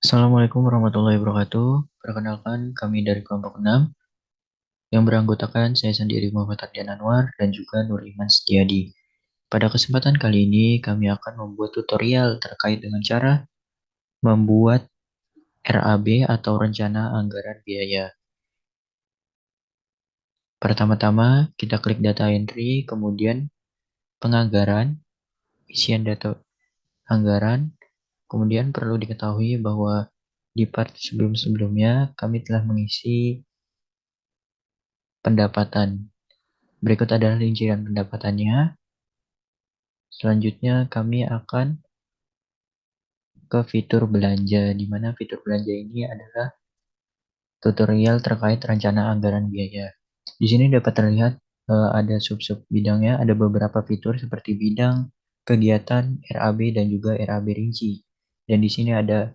Assalamualaikum warahmatullahi wabarakatuh. Perkenalkan, kami dari kelompok 6 yang beranggotakan saya sendiri Muhammad Ardian Anwar dan juga Nur Iman Setiadi. Pada kesempatan kali ini, kami akan membuat tutorial terkait dengan cara membuat RAB atau Rencana Anggaran Biaya. Pertama-tama, kita klik Data Entry, kemudian Penganggaran, Isian Data Anggaran. Kemudian perlu diketahui bahwa di part sebelum-sebelumnya kami telah mengisi pendapatan. Berikut adalah rincian pendapatannya. Selanjutnya kami akan ke fitur belanja, di mana fitur belanja ini adalah tutorial terkait rencana anggaran biaya. Di sini dapat terlihat ada sub-sub bidangnya, ada beberapa fitur seperti bidang, kegiatan, RAB, dan juga RAB rinci. Dan di sini ada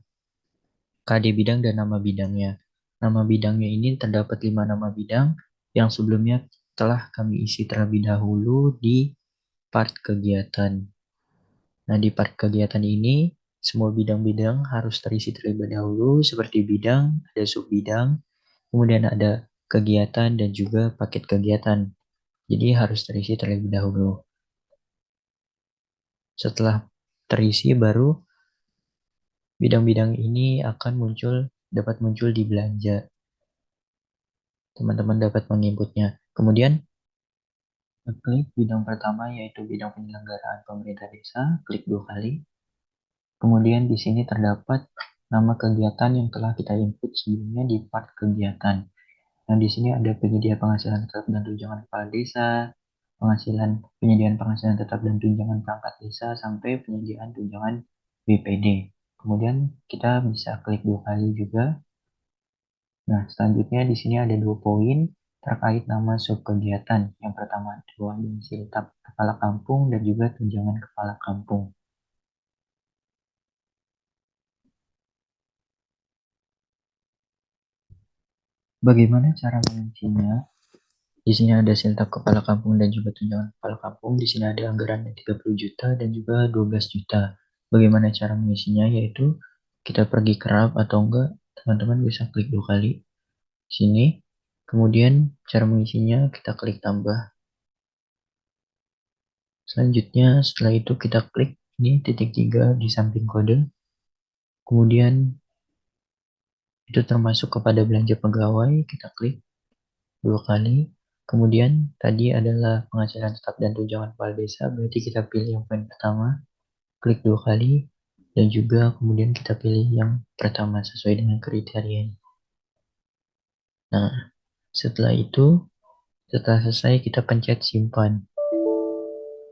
KD bidang dan nama bidangnya. Nama bidangnya ini terdapat 5 nama bidang yang sebelumnya telah kami isi terlebih dahulu di part kegiatan. Nah, di part kegiatan ini, semua bidang-bidang harus terisi terlebih dahulu, seperti bidang, ada subbidang, kemudian ada kegiatan dan juga paket kegiatan. Jadi harus terisi terlebih dahulu. Setelah terisi, baru bidang-bidang ini akan dapat muncul di belanja. Teman-teman dapat menginputnya. Kemudian, klik bidang pertama, yaitu bidang penyelenggaraan pemerintah desa, klik 2 kali. Kemudian di sini terdapat nama kegiatan yang telah kita input sebelumnya di part kegiatan. Nah, di sini ada penyedia penghasilan tetap dan tunjangan kepala desa, penyediaan penghasilan tetap dan tunjangan perangkat desa, sampai penyediaan tunjangan BPD. Kemudian kita bisa klik 2 kali juga. Nah, selanjutnya di sini ada 2 poin terkait nama subkegiatan. Yang pertama adalah siltap kepala kampung dan juga tunjangan kepala kampung. Bagaimana cara mengisinya? Di sini ada siltap kepala kampung dan juga tunjangan kepala kampung. Di sini ada anggaran 30 juta dan juga 12 juta. Bagaimana cara mengisinya? Yaitu kita pergi ke RAB atau enggak, teman-teman bisa klik 2 kali sini. Kemudian cara mengisinya kita klik tambah. Selanjutnya setelah itu kita klik ini titik 3 di samping kode. Kemudian itu termasuk kepada belanja pegawai, kita klik 2 kali. Kemudian tadi adalah penghasilan tetap dan tunjangan kepala desa, berarti kita pilih yang poin pertama, klik 2 kali, dan juga kemudian kita pilih yang pertama sesuai dengan kriteria. Nah, setelah itu, setelah selesai kita pencet simpan.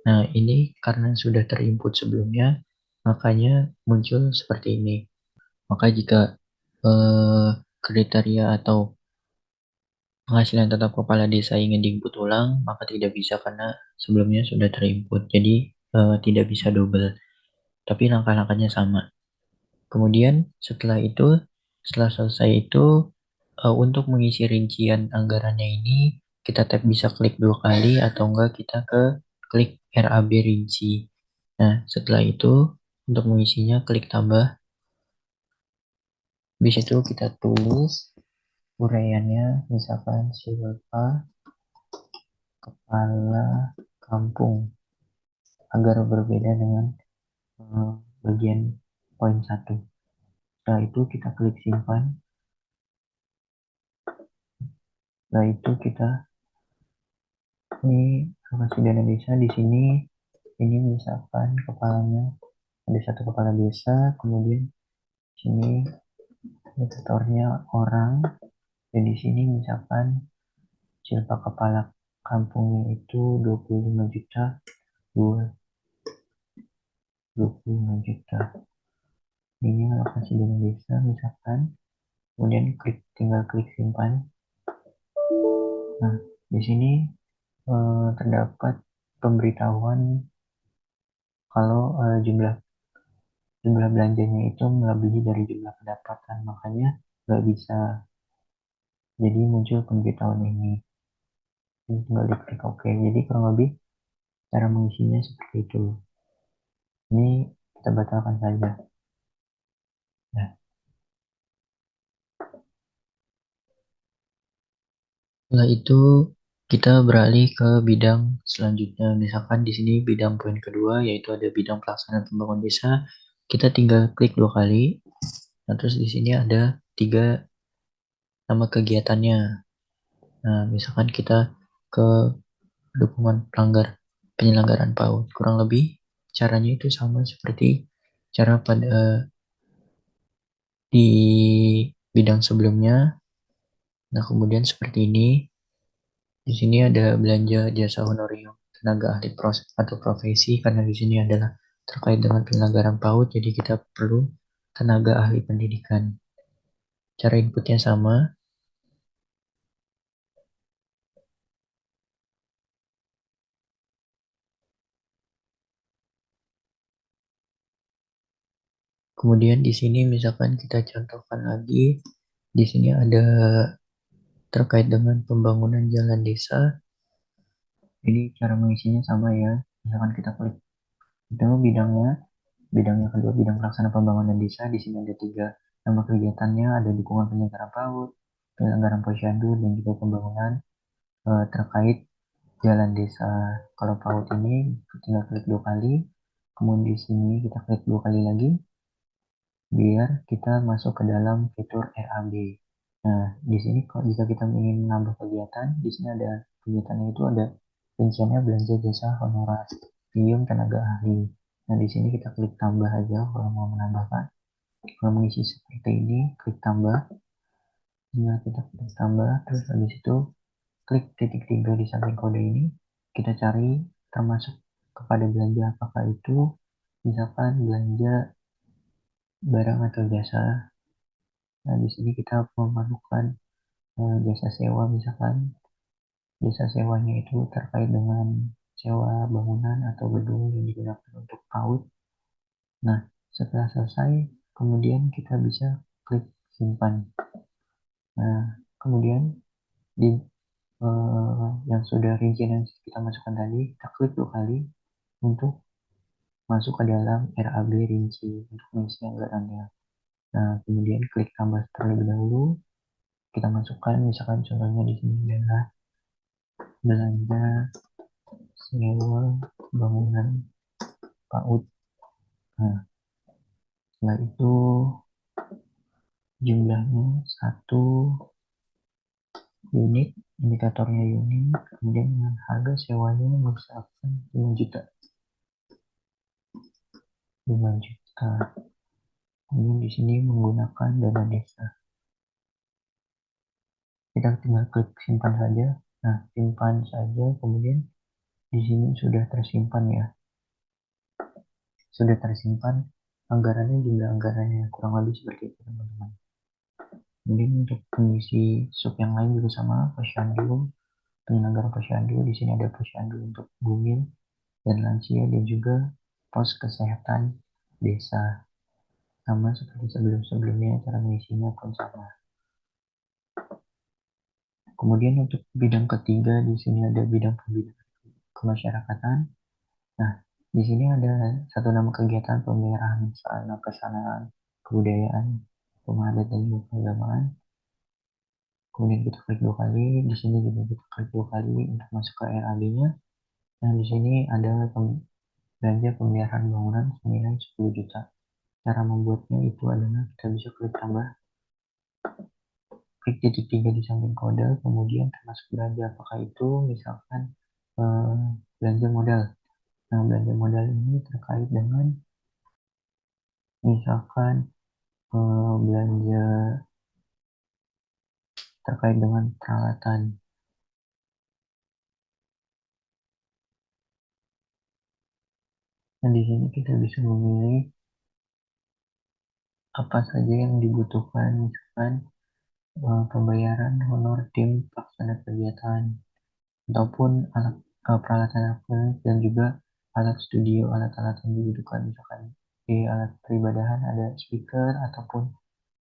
Nah, ini karena sudah terinput sebelumnya, makanya muncul seperti ini. Maka jika kriteria atau penghasilan tetap kepala desa ingin diinput ulang, maka tidak bisa karena sebelumnya sudah terinput. Jadi tidak bisa double. Tapi langkah-langkahnya sama. Kemudian setelah selesai itu, untuk mengisi rincian anggarannya ini, kita bisa klik 2 kali atau enggak kita klik RAB rinci. Nah, setelah itu untuk mengisinya klik tambah. Habis itu kita tulis uraiannya, misalkan silpa kepala kampung, agar berbeda dengan bagian poin 1. Setelah itu kita klik simpan. Setelah itu kita ini alokasi dana desa di sini, ini misalkan kepalanya ada 1 kepala desa, kemudian sini indikatornya orang, dan di sini misalkan silpa kepala kampungnya itu 25 juta, 25 juta. Ini alokasi dana desa misalkan, kemudian tinggal klik simpan. Nah, di sini terdapat pemberitahuan kalau jumlah belanjanya itu melebihi dari jumlah pendapatan, makanya nggak bisa. Jadi muncul pemberitahuan ini. Tinggal diklik OK. Jadi kurang lebih cara mengisinya seperti itu. Ini kita batalkan saja. Nah, Setelah itu kita beralih ke bidang selanjutnya. Misalkan di sini bidang poin kedua yaitu ada bidang pelaksanaan pembangunan desa. Kita tinggal klik 2 kali. Nah, terus di sini ada 3 nama kegiatannya. Nah, misalkan kita ke dukungan penyelenggaraan PAUD. Kurang lebih caranya itu sama seperti cara pada di bidang sebelumnya. Nah, kemudian seperti ini. Di sini ada belanja jasa honorarium tenaga ahli proses atau profesi karena di sini adalah terkait dengan penyelenggaraan PAUD, jadi kita perlu tenaga ahli pendidikan. Cara inputnya sama. Kemudian di sini misalkan kita contohkan lagi, di sini ada terkait dengan pembangunan jalan desa. Jadi cara mengisinya sama ya. Misalkan kita klik itu bidangnya kedua bidang pelaksana pembangunan desa. Di sini ada 3 nama kegiatannya, ada dukungan penyelenggaraan PAUD, penyelenggaraan posyandu, dan juga pembangunan terkait jalan desa. Kalau PAUD ini tinggal klik 2 kali, kemudian di sini kita klik 2 kali lagi, biar kita masuk ke dalam fitur RAB. Nah, di sini kalau jika kita ingin menambah kegiatan, di sini ada kegiatannya itu ada rinciannya belanja jasa honorarium tenaga ahli. Nah, di sini kita klik tambah aja kalau mau menambahkan. Kalau mengisi seperti ini, klik tambah. Nah, kita klik tambah, terus habis itu klik titik 3 di samping kode ini. Kita cari termasuk kepada belanja apakah itu, misalkan belanja barang atau jasa. Nah, di sini kita memerlukan jasa sewa, misalkan jasa sewanya itu terkait dengan sewa bangunan atau gedung yang digunakan untuk PAUD. Nah, setelah selesai, kemudian kita bisa klik simpan. Nah, kemudian di yang sudah rincian yang kita masukkan tadi, kita klik 2 kali untuk masuk ke dalam RAB rinci untuk mengisi anggarannya. Nah, kemudian klik tambah terlebih dahulu. Kita masukkan, misalkan contohnya di sini adalah belanja sewa bangunan PAUD. Nah, setelah itu jumlahnya 1 unit, indikatornya unit, kemudian dengan harga sewanya misalkan 5 juta. 5 juta. Kemudian di sini menggunakan dana desa. Kita tinggal klik simpan saja. Nah, simpan saja, kemudian di sini sudah tersimpan ya. Sudah tersimpan anggarannya, jumlah anggarannya kurang lebih seperti itu teman-teman. Kemudian untuk mengisi sub yang lain juga sama, posyandu, penyelenggara posyandu. Di sini ada posyandu untuk bumil dan lansia dan juga pos kesehatan desa. Sama seperti sebelum-sebelumnya, cara mengisinya pun sama. Kemudian untuk bidang ketiga di sini ada bidang pembinaan kemasyarakatan. Nah, di sini ada 1 nama kegiatan pemeliharaan sarana kesanaan kebudayaan, pemahat dan juga keagamaan. Kemudian kita klik 2 kali, di sini juga kita klik 2 kali untuk masuk ke RAB-nya. Nah, di sini ada belanja pemeliharaan bangunan senilai 10 juta. Cara membuatnya itu adalah kita bisa klik tambah, klik titik 3 di samping kode, kemudian termasuk belanja apakah itu, misalkan belanja modal. Nah, belanja modal ini terkait dengan misalkan belanja terkait dengan peralatan. Nah, di sini kita bisa memilih apa saja yang dibutuhkan, misalkan pembayaran honor tim pelaksana kegiatan, ataupun peralatan elektronik dan juga alat studio, alat-alat yang dibutuhkan, misalkan di alat peribadahan ada speaker ataupun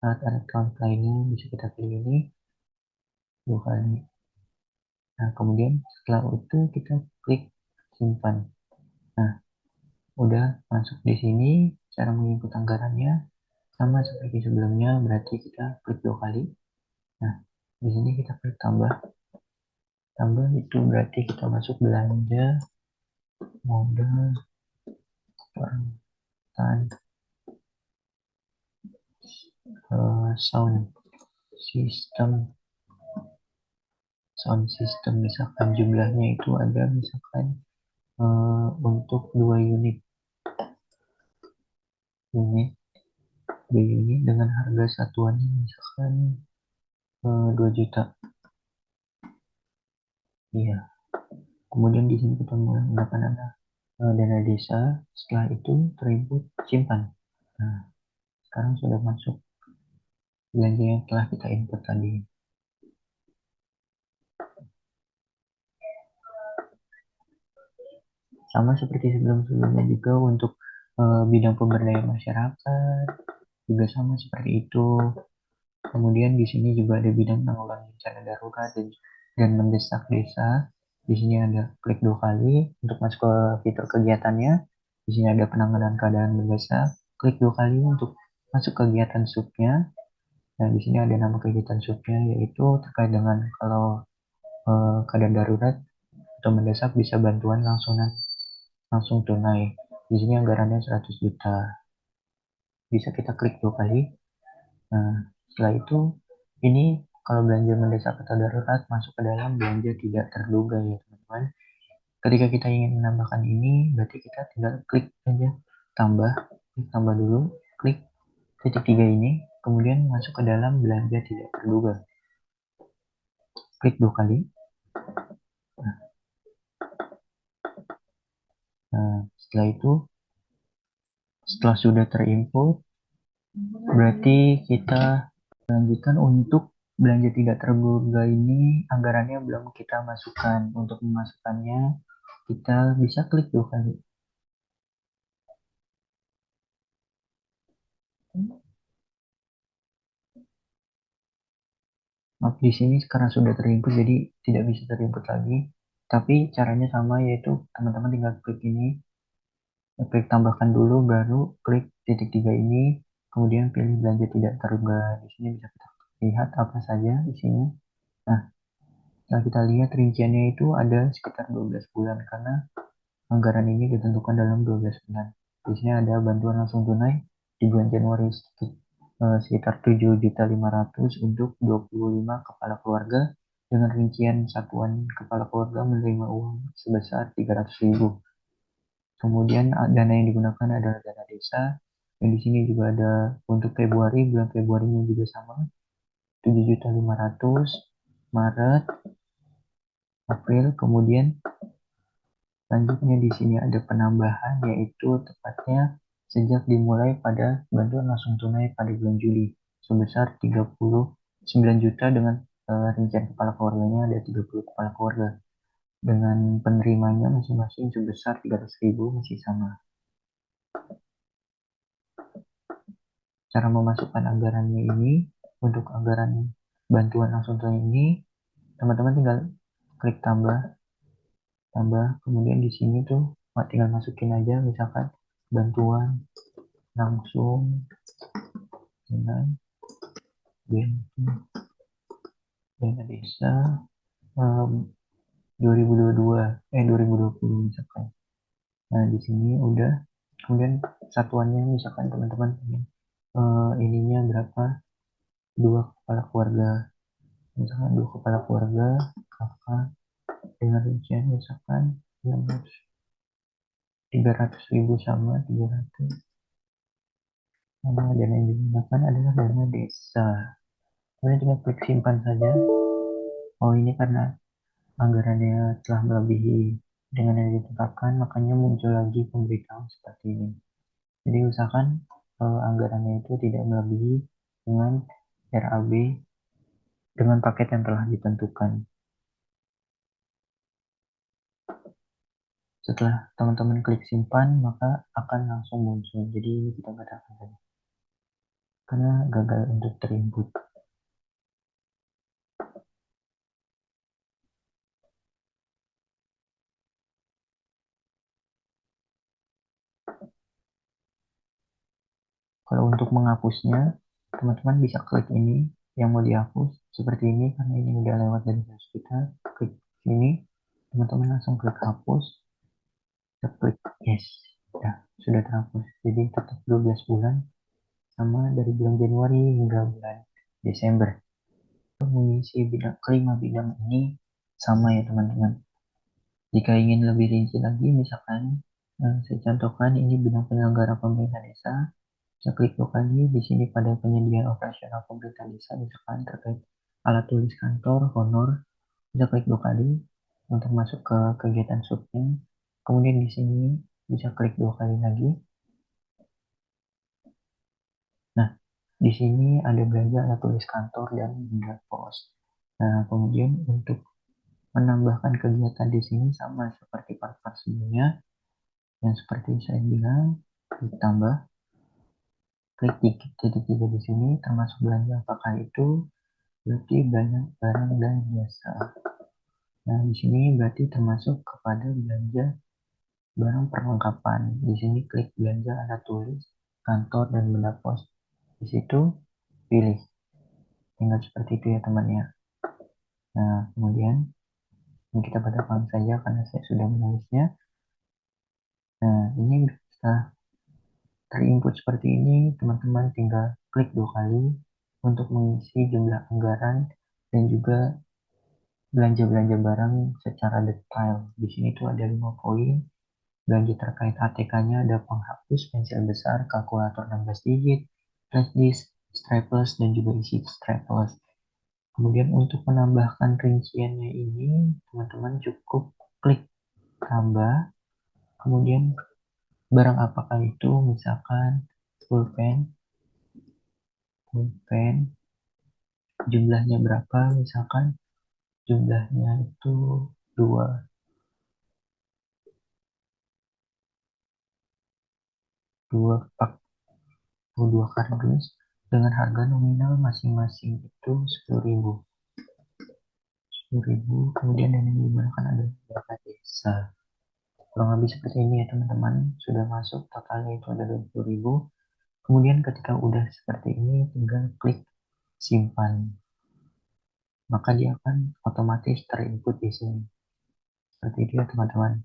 alat elektronik lainnya, bisa kita pilih ini 2 kali. Nah, kemudian setelah itu kita klik simpan. Nah, udah masuk di sini. Cara menginput anggarannya sama seperti sebelumnya, berarti kita klik 2 kali. Nah, di sini kita klik tambah. tambah itu berarti kita masuk belanja modal peralatan sound system misalkan jumlahnya itu ada misalkan untuk 2 unit 2 unit dengan harga satuannya misalkan 2 juta. Iya, kemudian di sini kita menggunakan dana desa, setelah itu tribut simpan. Nah, sekarang sudah masuk belanja yang telah kita input tadi. Sama seperti sebelum-sebelumnya juga untuk bidang pemberdayaan masyarakat juga sama seperti itu. Kemudian di sini juga ada bidang penanggulangan bencana darurat dan mendesak desa. Di sini ada klik 2 kali untuk masuk ke fitur kegiatannya. Di sini ada penanganan keadaan mendesak. Klik 2 kali untuk masuk kegiatan subnya. Nah, di sini ada nama kegiatan subnya yaitu terkait dengan kalau keadaan darurat atau mendesak bisa bantuan langsung tunai. Di sini anggarannya 100 juta. Bisa kita klik 2 kali. Nah, setelah itu ini kalau belanja mendesak atau darurat masuk ke dalam belanja tidak terduga ya teman-teman. Ketika kita ingin menambahkan ini, berarti kita tinggal klik aja tambah dulu, klik titik 3 ini, kemudian masuk ke dalam belanja tidak terduga. Klik 2 kali. Nah, setelah itu, setelah sudah terinput, berarti kita lanjutkan untuk belanja tidak terduga ini anggarannya belum kita masukkan. Untuk memasukkannya kita bisa klik 2 kali. Maaf, di sini sekarang sudah terinput jadi tidak bisa terinput lagi. Tapi caranya sama yaitu teman-teman tinggal klik ini, klik tambahkan dulu baru klik titik 3 ini, kemudian pilih belanja tidak terduga. Di sini bisa kita lihat apa saja isinya. Nah, setelah kita lihat rinciannya itu ada sekitar 12 bulan karena anggaran ini ditentukan dalam 12 bulan. Di sini ada bantuan langsung tunai di bulan Januari sekitar 7.500.000 untuk 25 kepala keluarga dengan rincian satuan kepala keluarga menerima uang sebesar 300.000. Kemudian dana yang digunakan adalah dana desa. Dan di sini juga ada untuk Februari, bulan Februarinya juga sama 7.500.000, Maret, April, kemudian selanjutnya di sini ada penambahan yaitu tepatnya sejak dimulai pada bantuan langsung tunai pada bulan Juli sebesar 39 juta dengan rincian kepala keluarganya ada 30 kepala keluarga dengan penerimanya masing-masing sebesar 300.000 masih sama. Cara memasukkan anggarannya ini untuk anggaran bantuan langsung tunai ini teman-teman tinggal klik tambah kemudian di sini tuh tinggal masukin aja misalkan bantuan langsung dengan dana desa 2022 2020 misalkan. Nah, di sini udah kemudian satuannya misalkan teman-teman ininya berapa, 2 kepala keluarga misalkan 2 kepala keluarga kakak dengan rincian misalkan 300.000 sama 300 sama dana yang digunakan adalah dana desa. Kemudian tinggal klik simpan saja. Oh, ini karena anggarannya telah melebihi dengan yang ditetapkan, makanya muncul lagi pemberitahuan seperti ini. Jadi usahakan anggarannya itu tidak melebihi dengan RAB dengan paket yang telah ditentukan. Setelah teman-teman klik simpan, maka akan langsung muncul. Jadi ini kita batalkan saja karena gagal untuk terinput. Kalau untuk menghapusnya, teman-teman bisa klik ini yang mau dihapus seperti ini karena ini udah lewat dari kita. Klik sini, teman-teman langsung klik hapus, kita klik yes, nah, sudah terhapus. Jadi tetap 12 bulan sama dari bulan Januari hingga bulan Desember. Mengisi kelima bidang ini sama ya teman-teman. Jika ingin lebih rinci lagi, misalkan saya contohkan ini bidang penyelenggara pemerintah desa, saya klik dua kali di sini pada penyediaan operasional pemerintah desa, misalkan terkait alat tulis kantor, honor, bisa klik dua kali untuk masuk ke kegiatan subnya. Kemudian di sini bisa klik dua kali lagi. Nah, di sini ada belanja alat tulis kantor dan benda pos. Nah, kemudian untuk menambahkan kegiatan di sini sama seperti part-part sebelumnya, yang seperti saya bilang, ditambah, klik titik tiga di sini, termasuk belanja apakah itu, berarti banyak barang dan jasa. Nah, di sini berarti termasuk kepada belanja barang perlengkapan. Di sini klik belanja alat tulis, kantor, dan benda pos. Di situ pilih. Tinggal seperti itu ya teman-teman. Nah, kemudian ini kita pada paham saja karena saya sudah menulisnya. Nah, ini setelah terinput seperti ini, teman-teman tinggal klik dua kali untuk mengisi jumlah anggaran dan juga belanja-belanja barang secara detail. Di sini tuh ada 5 poin. Belanja terkait ATK-nya ada penghapus, pensil besar, kalkulator 16 digit, flash disk, staples, dan juga isi staples. Kemudian untuk menambahkan rinciannya ini, teman-teman cukup klik tambah, kemudian barang apakah itu, misalkan pulpen, jumlahnya berapa, misalkan jumlahnya itu dua pak atau dua kardus dengan harga nominal masing-masing itu 10.000. Kemudian yang digunakan adalah data desa. Kurang lebih seperti ini ya teman-teman, sudah masuk totalnya itu ada 20.000. Kemudian ketika udah seperti ini, tinggal klik simpan, maka dia akan otomatis terinput di sini. Seperti itu ya teman-teman.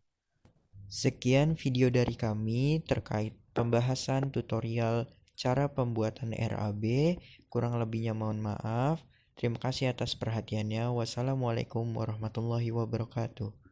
Sekian video dari kami terkait pembahasan tutorial cara pembuatan RAB. Kurang lebihnya mohon maaf. Terima kasih atas perhatiannya. Wassalamualaikum warahmatullahi wabarakatuh.